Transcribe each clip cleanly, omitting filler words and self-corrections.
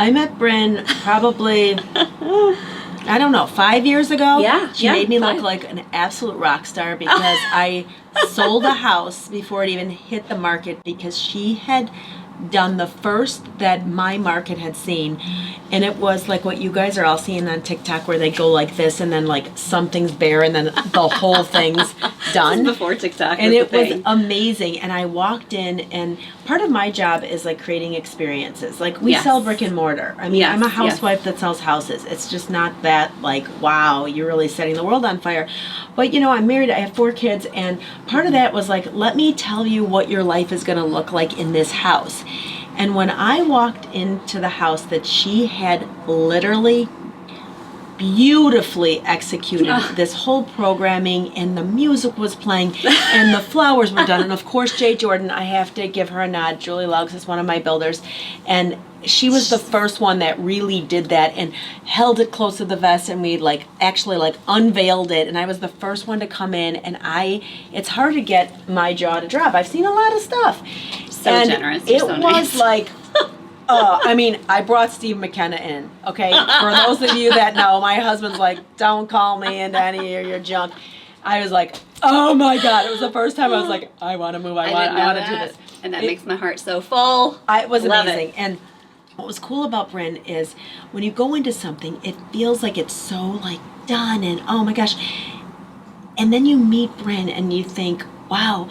I met Brynn probably, I don't know, 5 years ago. Yeah. She made me look like an absolute rock star because I sold a house before it even hit the market because she had done the first that my market had seen, and it was like what you guys are all seeing on TikTok where they go like this and then like something's bare and then the whole thing's done. Before TikTok and it was amazing. And I walked in, and part of my job is like creating experiences. Like we sell brick and mortar. I mean, I'm a housewife that sells houses. It's just not that like, wow, you're really setting the world on fire. But you know, I'm married, I have 4 kids, and part of that was like, let me tell you what your life is going to look like in this house. And when I walked into the house that she had literally beautifully executed this whole programming, and the music was playing and the flowers were done, and of course Jay Jordan, I have to give her a nod, Julie Lugs is one of my builders, and she was the first one that really did that and held it close to the vest, and we like actually like unveiled it, and I was the first one to come in, and it's hard to get my jaw to drop. I've seen a lot of stuff. So and generous. It so was nice. like I mean, I brought Steve McKenna in, okay? For those of you that know, my husband's like, don't call me into any of your junk. I was like, oh my God. It was the first time I was like, I want to move. I want to do this. And that makes my heart so full. It was Love amazing. And what was cool about Brynn is when you go into something, it feels like it's so like done and oh my gosh. And then you meet Brynn and you think, wow,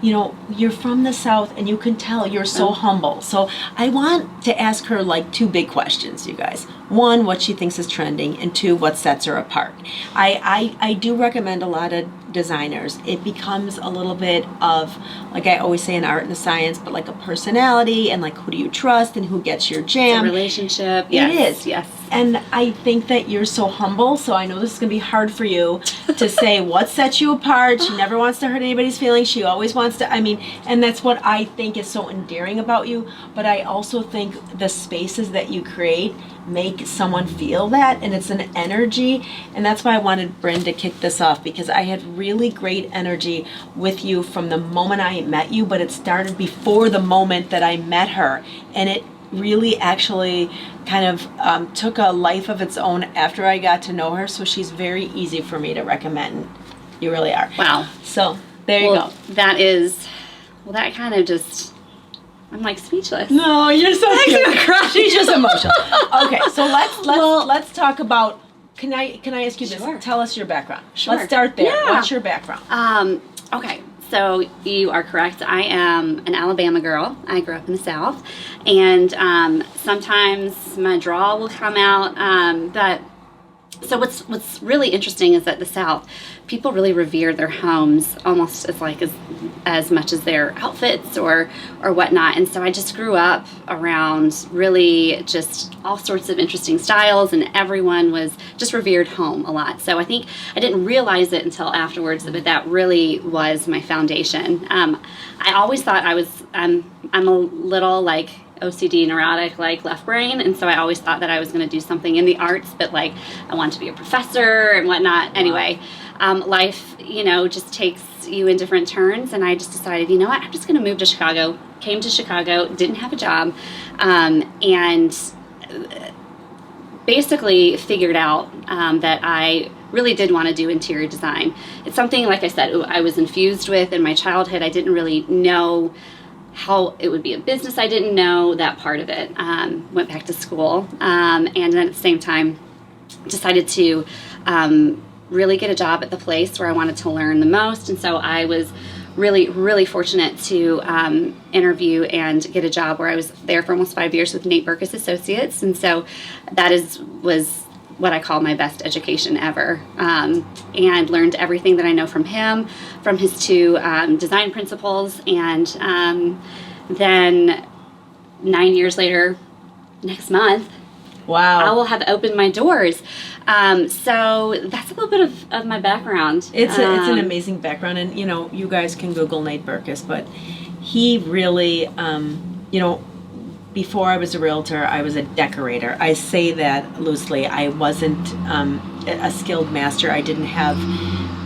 you know, you're from the South and you can tell you're so humble. So I want to ask her like 2 big questions, you guys. 1, what she thinks is trending, and 2, what sets her apart. I do recommend a lot of designers. It becomes a little bit of, like I always say, an art and a science, but like a personality and like who do you trust and who gets your jam. It's a relationship. It is. Yes. And I think that you're so humble, so I know this is going to be hard for you to say what sets you apart. She never wants to hurt anybody's feelings. She always wants to, I mean, and that's what I think is so endearing about you. But I also think the spaces that you create make someone feel that, and it's an energy. And that's why I wanted Brynn to kick this off, because I had really great energy with you from the moment I met you, but it started before the moment that I met her. And it really actually kind of took a life of its own after I got to know her, so she's very easy for me to recommend. You really are. Wow. So there you go. That kind of just, I'm like speechless. No, you're so cute. She's just emotional. Okay, so let's talk about, can I ask you this? Sure. Tell us your background. Sure. Let's start there. Yeah. What's your background? Okay, so you are correct. I am an Alabama girl. I grew up in the South, and sometimes my draw will come out. But so what's really interesting is that the South, people really revere their homes almost as much as their outfits or whatnot. And so I just grew up around really just all sorts of interesting styles, and everyone was just revered home a lot. So I think I didn't realize it until afterwards, but that really was my foundation. I always thought I'm a little like OCD neurotic, like left brain, and so I always thought that I was going to do something in the arts, but like I wanted to be a professor and whatnot. Anyway, life, just takes you in different turns, and I just decided, you know what, I'm just going to move to Chicago. Came to Chicago, didn't have a job, and basically figured out that I really did want to do interior design. It's something, like I said, I was infused with in my childhood. I didn't really know how it would be a business. I didn't know that part of it. Went back to school, and then at the same time decided to really get a job at the place where I wanted to learn the most. And so I was really, really fortunate to interview and get a job where I was there for almost 5 years with Nate Burkus Associates. And so that was what I call my best education ever, and learned everything that I know from him, from his 2 design principles. And then 9 years later, next month, wow, I will have opened my doors. So that's a little bit of my background. It's an amazing background, and you guys can Google Nate Burkus, but he really, before I was a realtor, I was a decorator. I say that loosely. I wasn't a skilled master. I didn't have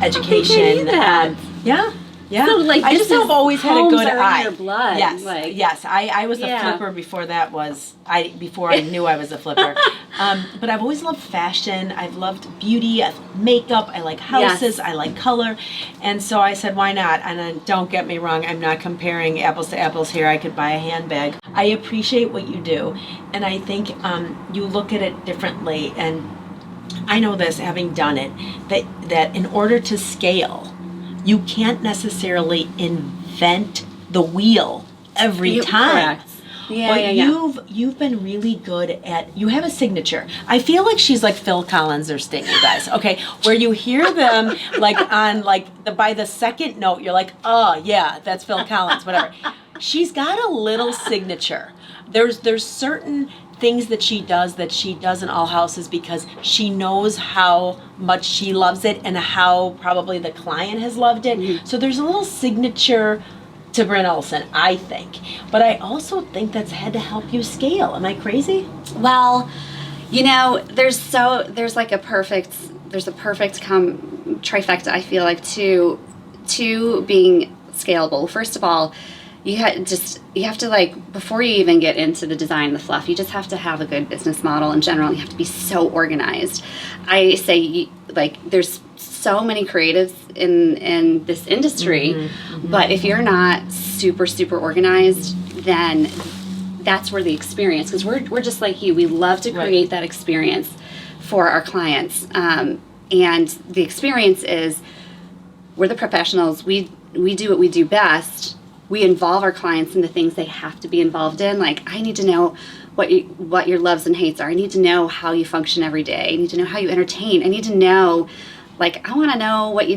education. That. Yeah. Yeah. So, like, I this just have always had a homes good are in eye. your blood. Yes. Like, yes. I was Yeah. a flipper before before I knew I was a flipper. But I've always loved fashion. I've loved beauty. I love makeup. I like houses. Yes. I like color. And so I said, why not? And then, don't get me wrong. I'm not comparing apples to apples here. I could buy a handbag. I appreciate what you do. And I think you look at it differently. And I know this, having done it, that in order to scale, you can't necessarily invent the wheel every time. Correct. Yeah, But yeah. you've been really good at, you have a signature. I feel like she's like Phil Collins or Sting, you guys. Okay, where you hear them like on by the second note, you're like, oh yeah, that's Phil Collins, whatever. She's got a little signature. There's certain things that she does in all houses because she knows how much she loves it and how probably the client has loved it. Mm-hmm. So there's a little signature to Brynn Olson, I think. But I also think that's had to help you scale. Am I crazy? Well, there's like a perfect trifecta, I feel like, to being scalable. First of all, you have to, like, before you even get into the design and the fluff, you just have to have a good business model in general. You have to be so organized. I say, like, there's so many creatives in this industry, but if you're not super, super organized, then that's where the experience, because we're just like you. We love to create that experience for our clients. And the experience is, we're the professionals. We do what we do best. We involve our clients in the things they have to be involved in. Like, I need to know what your loves and hates are. I need to know how you function every day. I need to know how you entertain. I need to know, like, I want to know what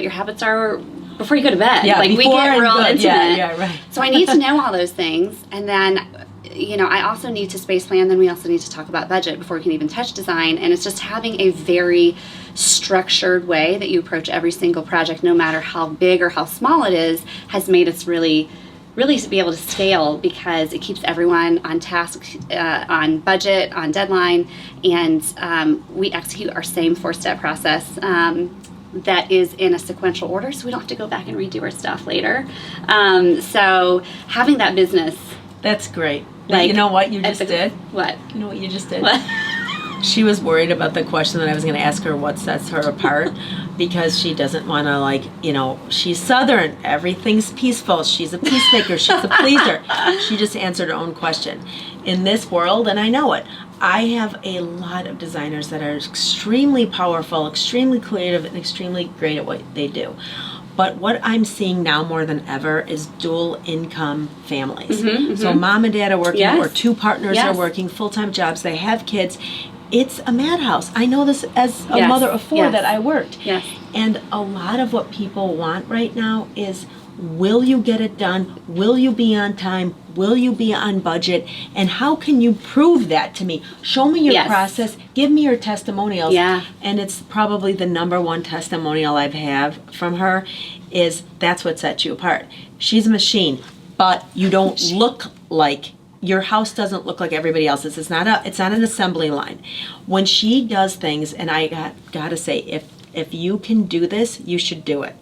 your habits are before you go to bed. Yeah, like, we get real intimate. Yeah, right. So I need to know all those things. And then, I also need to space plan. Then we also need to talk about budget before we can even touch design. And it's just having a very structured way that you approach every single project, no matter how big or how small it is, has made us really to be able to scale, because it keeps everyone on task, on budget, on deadline, and we execute our same 4-step process that is in a sequential order, so we don't have to go back and redo our stuff later. So having that business. That's great. Like, you know what you just did? What? You know what you just did? What? She was worried about the question that I was going to ask her, what sets her apart, because she doesn't want to, she's Southern. Everything's peaceful. She's a peacemaker. She's a pleaser. She just answered her own question. In this world, and I know it, I have a lot of designers that are extremely powerful, extremely creative, and extremely great at what they do. But what I'm seeing now more than ever is dual income families. So mom and dad are working, or two partners are working full-time jobs. They have kids. It's a madhouse. I know this as a mother of 4 that I worked. Yes. And a lot of what people want right now is, will you get it done? Will you be on time? Will you be on budget? And how can you prove that to me? Show me your process. Give me your testimonials. Yeah. And it's probably the number one testimonial I've had from her is, that's what sets you apart. She's a machine, but you don't look like, your house doesn't look like everybody else's. It's not an assembly line. When she does things, and I gotta say, if you can do this, you should do it.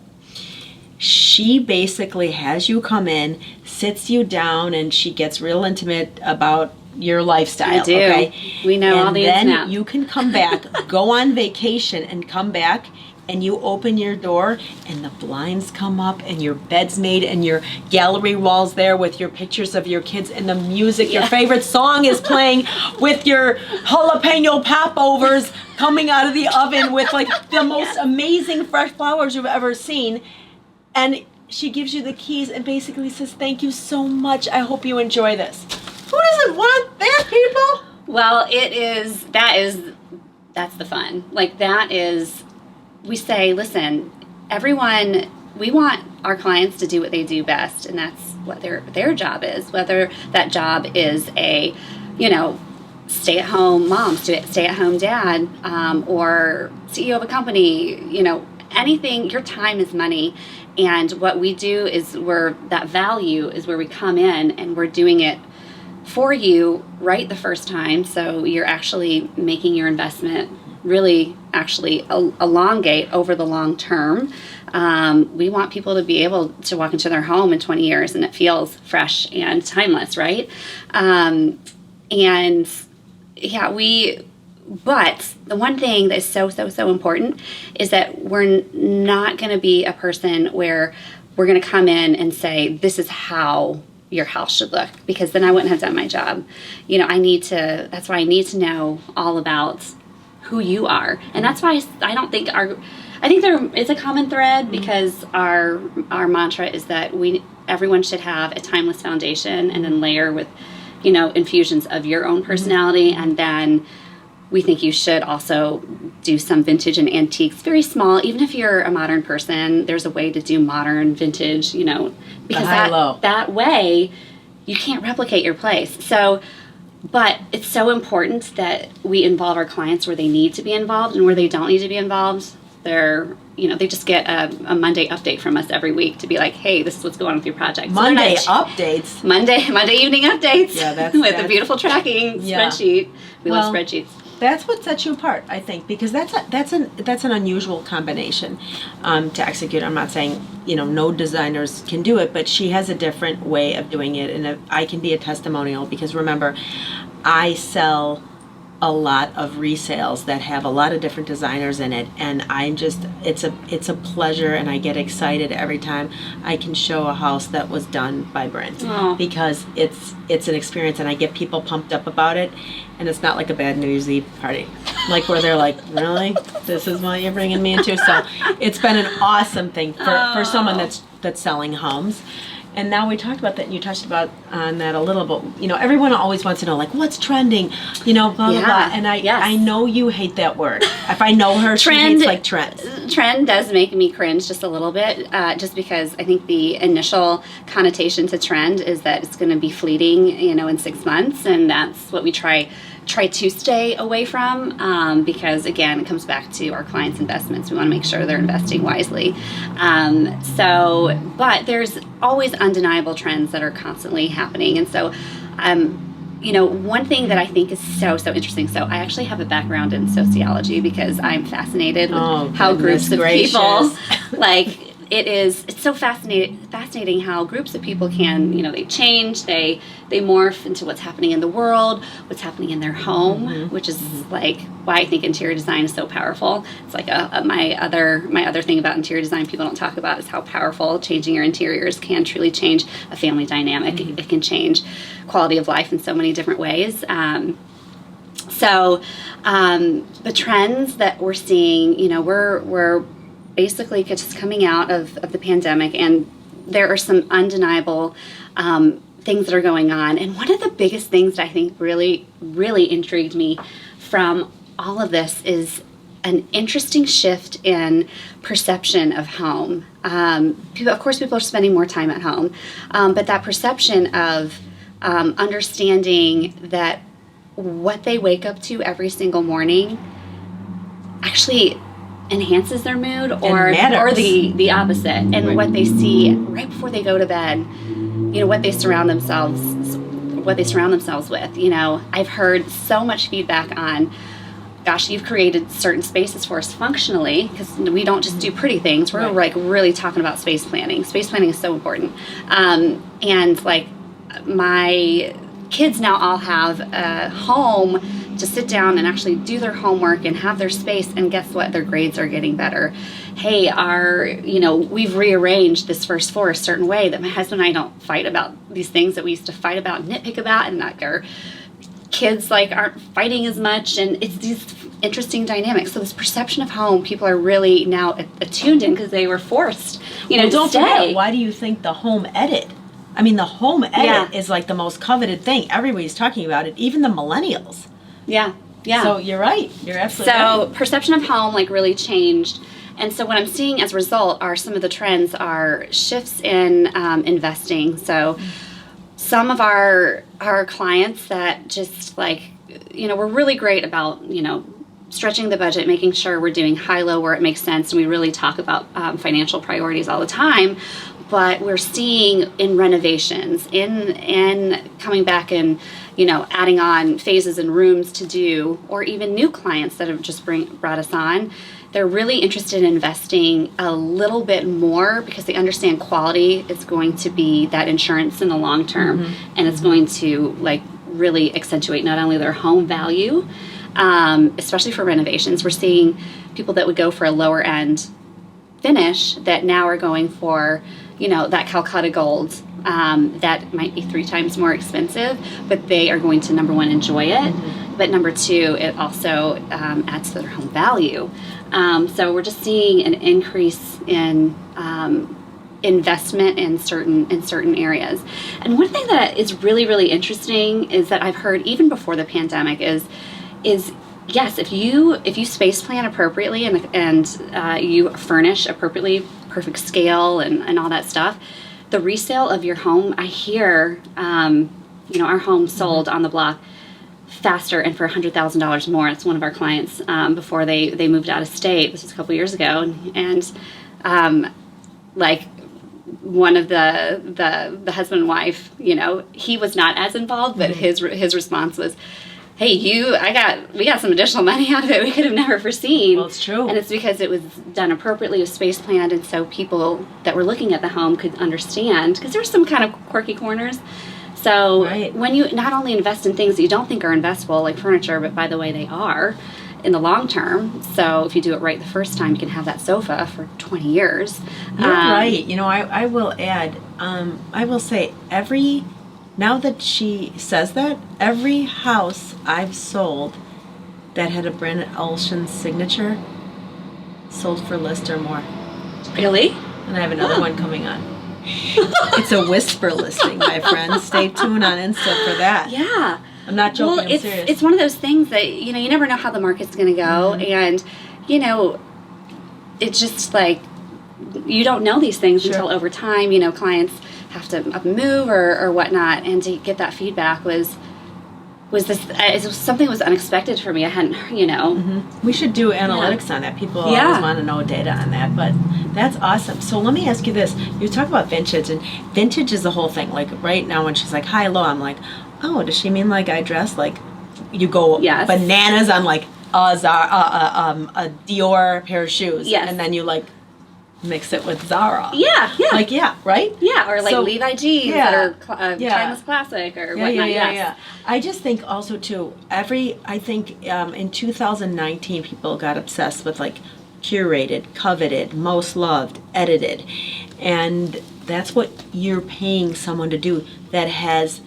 She basically has you come in, sits you down, and she gets real intimate about your lifestyle. I do. Okay? We know all the ins and outs. Then you can come back, go on vacation, and come back, and you open your door, and the blinds come up, and your bed's made, and your gallery wall's there with your pictures of your kids, and the music, your favorite song is playing, with your jalapeno popovers coming out of the oven with, like, the most amazing fresh flowers you've ever seen. And she gives you the keys and basically says, thank you so much. I hope you enjoy this. Who doesn't want that, people? Well, that's the fun. Like, that is, we say, listen, everyone, we want our clients to do what they do best, and that's what their job is. Whether that job is a, stay-at-home mom, stay-at-home dad, or CEO of a company, anything. Your time is money. And what we do is, that value is where we come in and we're doing it for you right the first time. So you're actually making your investment really actually elongate over the long term. We want people to be able to walk into their home in 20 years and it feels fresh and timeless, right? And yeah, but the one thing that is so important is that we're not going to be a person where we're going to come in and say, this is how your house should look, because then I wouldn't have done my job. You know, that's why I need to know all about who you are. And that's why I don't think I think there is a common thread, because our mantra is that everyone should have a timeless foundation and then layer with, you know, infusions of your own personality. And then we think you should also do some vintage and antiques, very small. Even if you're a modern person, there's a way to do modern vintage, you know, because that way you can't replicate your place. So, but it's so important that we involve our clients where they need to be involved, and where they don't need to be involved, they just get a Monday update from us every week to be like, hey, this is what's going on with your project. Monday updates. Monday evening updates. Yeah, that's with a beautiful tracking spreadsheet. We love spreadsheets. That's what sets you apart, I think, because that's an unusual combination to execute. I'm not saying, you know, no designers can do it, but she has a different way of doing it, and I can be a testimonial, because remember, I sell a lot of resales that have a lot of different designers in it, and it's a pleasure, and I get excited every time I can show a house that was done by Brynn, because it's an experience, and I get people pumped up about it, and it's not like a bad New Year's Eve party, like where they're like, really, this is what you're bringing me into. So it's been an awesome thing for someone that's selling homes. And now we talked about that, and you touched on that a little bit. You know, everyone always wants to know, like, what's trending, you know, blah, blah, blah. And I know you hate that word. If I know her, she hates, like, trends. Trend does make me cringe just a little bit, just because I think the initial connotation to trend is that it's going to be fleeting, you know, in 6 months. And that's what we try to stay away from, because again, it comes back to our clients' investments. We want to make sure they're investing wisely. But there's always undeniable trends that are constantly happening. And so, you know, one thing that I think is so interesting. So I actually have a background in sociology, because I'm fascinated with how groups of people, like, it's so fascinating how groups of people can, you know, they change, they morph into what's happening in the world, what's happening in their home, which is like why I think interior design is so powerful. It's like my other thing about interior design people don't talk about is how powerful changing your interiors can truly change a family dynamic. It can change quality of life in so many different ways. The trends that we're seeing, you know, we're basically just coming out of the pandemic, and there are some undeniable things that are going on. And one of the biggest things that I think really, really intrigued me from all of this is an interesting shift in perception of home. Of course, people are spending more time at home, but that perception of understanding that what they wake up to every single morning actually enhances their mood, or the opposite, and what they see right before they go to bed, you know, what they surround themselves with. You know, I've heard so much feedback on, gosh, you've created certain spaces for us functionally, because we don't just do pretty things. We're like really talking about space planning. Space planning is so important. And like, my kids now all have a home to sit down and actually do their homework and have their space, and guess what? Their grades are getting better. Hey, we've rearranged this first floor a certain way that my husband and I don't fight about these things that we used to fight about, nitpick about, and like our kids like aren't fighting as much, and it's these interesting dynamics. So this perception of home, people are really now attuned in, because they were forced, don't forget, why do you think the home edit? I mean, the home edit is like the most coveted thing. Everybody's talking about it, even the millennials. Yeah. So you're right. You're absolutely right. So perception of home like really changed. And so what I'm seeing as a result are some of the trends are shifts in investing. So some of our clients that just like, you know, we're really great about, you know, stretching the budget, making sure we're doing high-low where it makes sense. And we really talk about financial priorities all the time. but we're seeing in renovations, in coming back and, you know, adding on phases and rooms to do, or even new clients that have just brought us on, they're really interested in investing a little bit more because they understand quality is going to be that insurance in the long term, and it's going to like really accentuate not only their home value, especially for renovations. We're seeing people that would go for a lower end finish that now are going for, you know, that Calcutta gold that might be 3 times more expensive, but they are going to, number one, enjoy it, but number two, it also adds to their home value. So we're just seeing an increase in investment in certain areas. And one thing that is really, really interesting is that I've heard even before the pandemic is yes, if you space plan appropriately and you furnish appropriately, perfect scale and all that stuff, the resale of your home, I hear, you know, our home sold on the block faster and for $100,000 more. It's one of our clients before they moved out of state. This was a couple years ago, and like one of the husband and wife, you know, he was not as involved, but his response was, "Hey, we got some additional money out of it we could have never foreseen." Well, it's true. And it's because it was done appropriately, it was space planned, and so people that were looking at the home could understand, because there's some kind of quirky corners. So when you not only invest in things that you don't think are investable, like furniture, but by the way, they are in the long term. So if you do it right the first time, you can have that sofa for 20 years. You're right. You know, I will add, I will say now that she says that, every house I've sold that had a Brynn Olson signature sold for list or more. Really? And I have another one coming on. It's a whisper listing, my friends. Stay tuned on Insta for that. Yeah. I'm not joking, well, I'm serious. It's one of those things that, you know, you never know how the market's going to go. And, you know, it's just like, you don't know these things until over time, you know, clients have to up and move or whatnot. And to get that feedback was something was unexpected for me. I hadn't, you know. We should do analytics on that. People always want to know data on that, but that's awesome. So let me ask you this. You talk about vintage, and vintage is the whole thing. Like right now when she's like high-low, I'm like, oh, does she mean like I dress like you go bananas on like a Dior pair of shoes, and then you like mix it with Zara. Yeah. Like, right? Yeah, or like Levi jeans that are timeless classic or whatnot. Yeah. I just think also too, I think in 2019 people got obsessed with like curated, coveted, most loved, edited. And that's what you're paying someone to do that has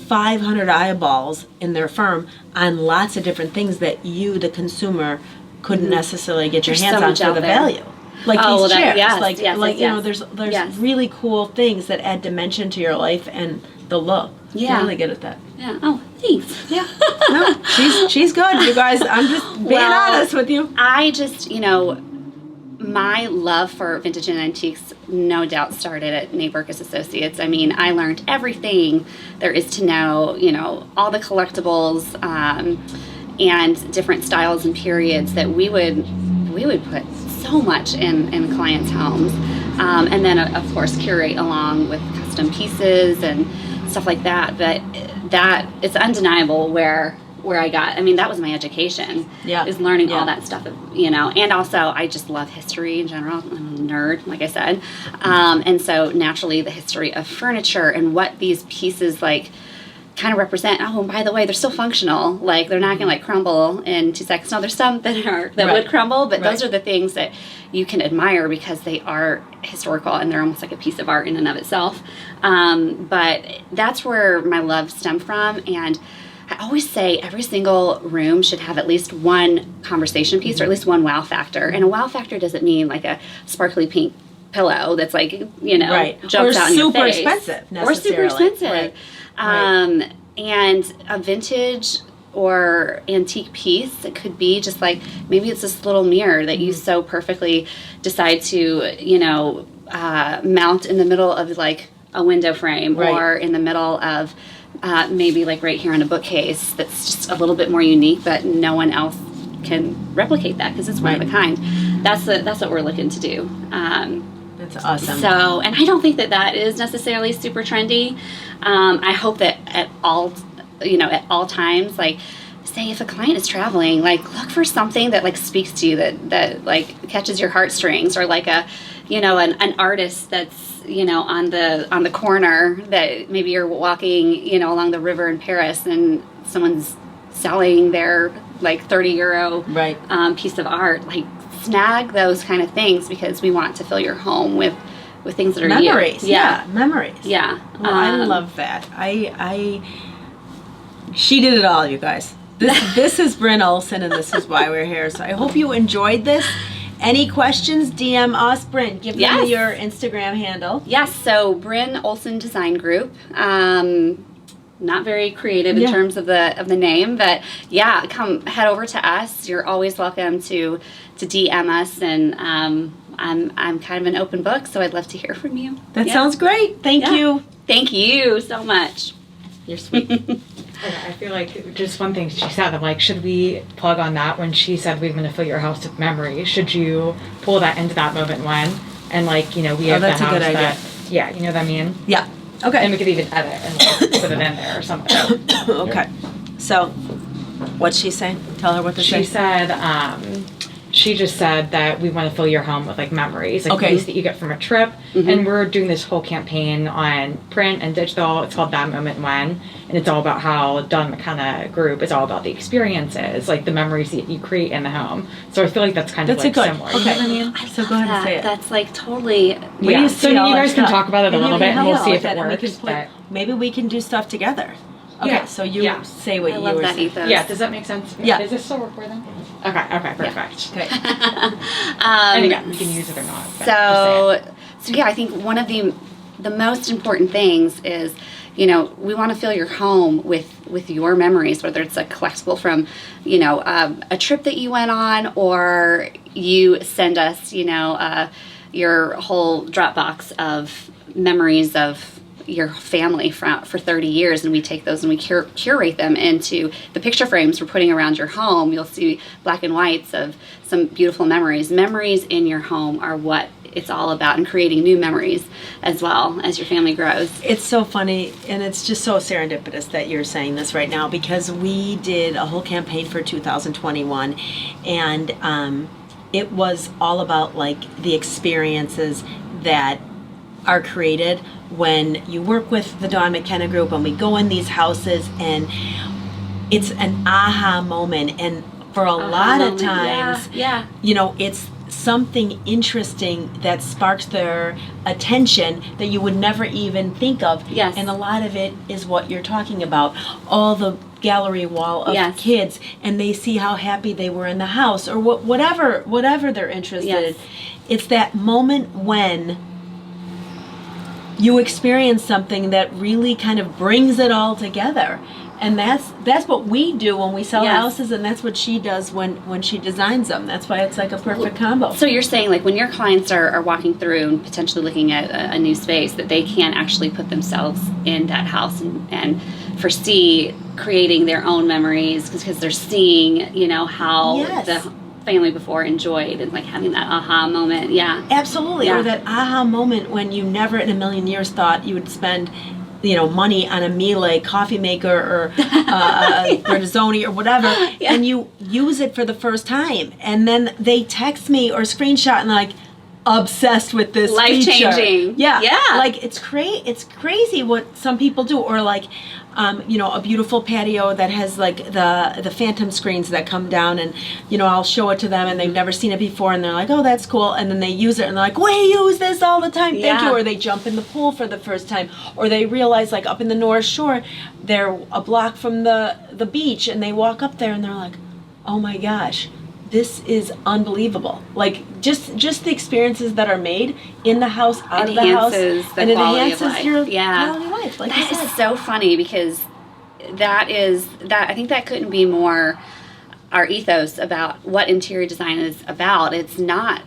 500 eyeballs in their firm on lots of different things that you, the consumer, couldn't necessarily get your hands on for the value. Like these chairs, you know, there's really cool things that add dimension to your life and the look. Yeah, you're really good at that. Yeah. Oh, thanks. Yeah. No, she's good, you guys. I'm just being honest with you. I just, you know, my love for vintage and antiques no doubt started at Nate Berkus Associates. I mean, I learned everything there is to know. You know, all the collectibles and different styles and periods that we would put so much in clients' homes, and then of course curate along with custom pieces and stuff like that. But that it's undeniable where I got. I mean, that was my education. Is learning all that stuff. You know, and also I just love history in general. I'm a nerd, like I said, and so naturally the history of furniture and what these pieces like kind of represent. Oh, and by the way, they're still functional. Like they're not gonna like crumble in 2 seconds. Now there's some that would crumble, but those are the things that you can admire because they are historical and they're almost like a piece of art in and of itself. But that's where my love stemmed from. And I always say every single room should have at least one conversation piece or at least one wow factor. And a wow factor doesn't mean like a sparkly pink pillow that's like, you know, jumps out in your face. Or super expensive. And a vintage or antique piece, it could be just like, maybe it's this little mirror that you so perfectly decide to, you know, mount in the middle of like a window frame or in the middle of maybe like right here on a bookcase that's just a little bit more unique, but no one else can replicate that because it's one of a kind. That's what we're looking to do. That's awesome. So, and I don't think that that is necessarily super trendy. I hope that at all times, like, say if a client is traveling, like, look for something that, like, speaks to you, that like catches your heartstrings, or like an artist that's, on the corner, that maybe you're walking, along the river in Paris, and someone's selling their, like, 30 euro piece of art. Like, snag those kind of things, because we want to fill your home with things that are memories. you. Yeah, memories. Yeah. Well, I love that. She did it all, you guys. This is Brynn Olson, and this is why we're here. So I hope you enjoyed this. Any questions? DM us, Brynn. Give them your Instagram handle. Yes. So Brynn Olson Design Group. Not very creative in terms of the name, but yeah, come head over to us. You're always welcome to DM us, and I'm kind of an open book, so I'd love to hear from you. That sounds great. Thank you. Thank you so much. You're sweet. I feel like just one thing she said, I'm like, should we plug on that when she said we're going to fill your house with memories? Should you pull that into that moment when? And like, we have that's the a house good idea. that, yeah, you know what I mean? Yeah. Okay. And we could even edit and like, put it in there or something. Okay. So, what's she saying? Tell her what to say. She said, she just said that we want to fill your home with like memories, like things that you get from a trip. And we're doing this whole campaign on print and digital. It's called That Moment When, and it's all about how McKenna Group is all about the experiences, like the memories that you create in the home. So I feel like that's kind of like similar. Okay. You know what I mean? So go ahead and say it. That's like totally. Yeah. So you guys can talk about it a little bit, and we'll see if it and works. maybe we can do stuff together. Okay. Yeah. So you say what I you love were that saying. ethos. Yeah. Does that make sense? Yeah. Is this still recording? Okay. Perfect. Okay. And again, we can use it or not. but just So yeah, I think one of the most important things is, we want to fill your home with your memories, whether it's a collectible from, a trip that you went on, or you send us, your whole Dropbox of memories of your family for 30 years, and we take those and we curate them into the picture frames we're putting around your home. You'll see black and whites of some beautiful memories. Memories in your home are what it's all about, and creating new memories as well as your family grows. It's so funny, and it's just so serendipitous that you're saying this right now, because we did a whole campaign for 2021, and it was all about like the experiences that are created when you work with the Dawn McKenna Group, and we go in these houses, and it's an aha moment. And for a lot of times, it's something interesting that sparks their attention that you would never even think of. Yes. And a lot of it is what you're talking about. All the gallery wall of kids, and they see how happy they were in the house, or whatever they're interested in. It's that moment when you experience something that really kind of brings it all together. And that's what we do when we sell houses, and that's what she does when she designs them. That's why it's like a perfect combo. So you're saying, like, when your clients are walking through and potentially looking at a new space, that they can actually put themselves in that house and foresee creating their own memories, because they're seeing, how the family before enjoyed, and like having that aha moment. Absolutely. Or that aha moment when you never in a million years thought you would spend money on a Miele coffee maker, or a Bertazzoni or whatever, and you use it for the first time, and then they text me or screenshot and like, obsessed with this life-changing. Like it's crazy what some people do. Or like a beautiful patio that has like the phantom screens that come down, and I'll show it to them, and they've never seen it before, and they're like, oh, that's cool, and then they use it, and they're like, we use this all the time, thank you. Or they jump in the pool for the first time, or they realize, like, up in the North Shore, they're a block from the beach, and they walk up there and they're like, oh my gosh, this is unbelievable. Like just the experiences that are made in the house, out of the house, and it enhances your quality of life. Like that is so funny, because that I think that couldn't be more our ethos about what interior design is about. It's not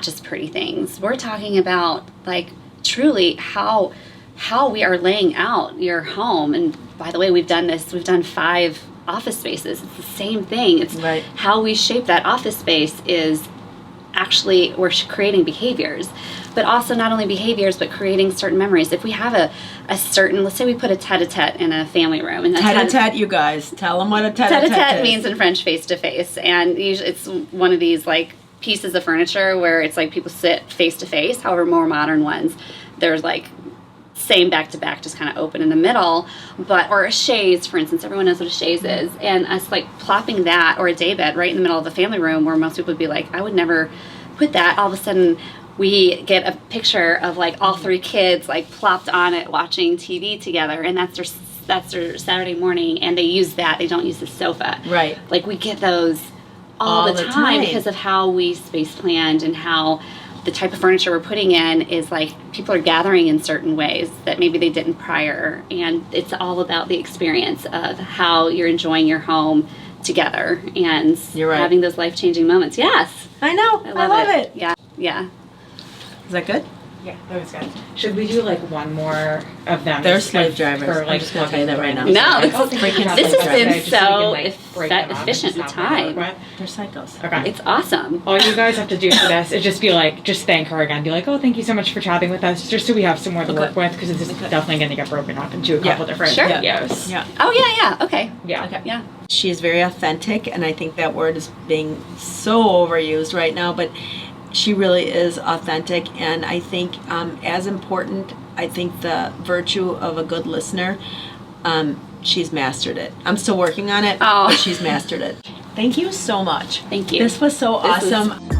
just pretty things. We're talking about like truly how we are laying out your home. And by the way, we've done 5 office spaces. It's the same thing. It's how we shape that office space is actually we're creating behaviors. but also not only behaviors, but creating certain memories. If we have a certain, let's say we put a tete-a-tete in a family room. And Tete-a-tete, you guys. Tell them what a tete-a-tete is. Tete-a-tete means in French face-to-face. And usually it's one of these like pieces of furniture where it's like people sit face-to-face. However, more modern ones, there's like same back-to-back, just kind of open in the middle. Or a chaise, for instance. Everyone knows what a chaise is. And us like plopping that, or a daybed right in the middle of the family room where most people would be like, I would never put that. All of a sudden, we get a picture of like all 3 kids like plopped on it watching TV together, and that's their Saturday morning, and they use that. They don't use the sofa. Right. Like we get those all the time because of how we space planned and how the type of furniture we're putting in is like people are gathering in certain ways that maybe they didn't prior, and it's all about the experience of how you're enjoying your home together and having those life-changing moments. Yes. I know. I love it. Yeah. Yeah. Is that good? Yeah, that was good. Should we do like one more of them? They're slave drivers. For, I'm like, just going to tell you that right now. No, this has been so efficient efficient with time. They're psychos. Okay. It's awesome. All you guys have to do for this is just be like, just thank her again. Be like, oh, thank you so much for chatting with us. Just so we have some more to work with, because this is definitely going to get broken up into a couple different videos. Yeah. Oh, yeah. Okay. Yeah. Okay. Yeah. She is very authentic, and I think that word is being so overused right now, but she really is authentic. And I think as important, I think the virtue of a good listener, she's mastered it. I'm still working on it, but she's mastered it. Thank you so much. Thank you. This was so awesome.